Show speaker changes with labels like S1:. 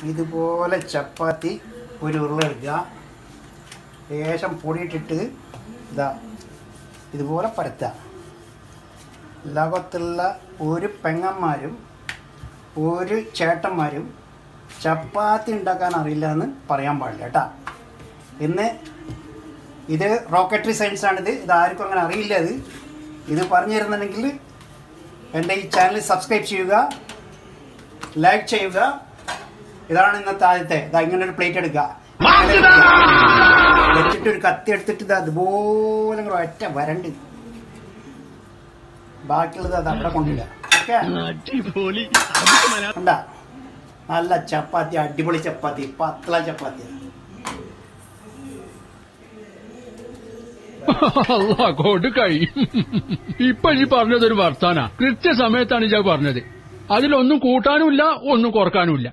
S1: ഇതുപോലെ ചപ്പാത്തി ഒരു ഉരുള എടുക്കുക, ലേശം പൊടിയിട്ടിട്ട് ഇതാ ഇതുപോലെ പരത്തുക. ലോകത്തുള്ള ഒരു പെങ്ങന്മാരും ഒരു ചേട്ടന്മാരും ചപ്പാത്തി ഉണ്ടാക്കാൻ അറിയില്ല എന്ന് പറയാൻ പാടില്ല കേട്ടാ. ഇന്ന് ഇത് റോക്കറ്ററി സയൻസാണിത്. ഇതാർക്കും അങ്ങനെ അറിയില്ല. ഇത് പറഞ്ഞു തരുന്നുണ്ടെങ്കിൽ എൻ്റെ ഈ ചാനൽ സബ്സ്ക്രൈബ് ചെയ്യുക, ലൈക്ക് ചെയ്യുക. ഇതാണ് ഇന്നത്തെ ആദ്യത്തെ. ഇതാ ഇങ്ങനെ ഒരു പ്ലേറ്റ് എടുക്കുക, വെച്ചിട്ട് ഒരു കത്തി എടുത്തിട്ട് ഇത് അതുപോലെ ഒറ്റ വരണ്ട്, ബാക്കിയുള്ളത് അത് അവിടെ കൊണ്ടില്ല. കണ്ട, നല്ല ചപ്പാത്തി, അടിപൊളി ചപ്പാത്തി, പത്തള ചപ്പാത്തി.
S2: കൊടുക്കായി. ഇപ്പൊ ഈ പറഞ്ഞതൊരു വർത്താന. കൃത്യസമയത്താണ് ഞാൻ പറഞ്ഞത്. അതിലൊന്നും കൂട്ടാനുമില്ല, ഒന്നും കുറക്കാനുമില്ല.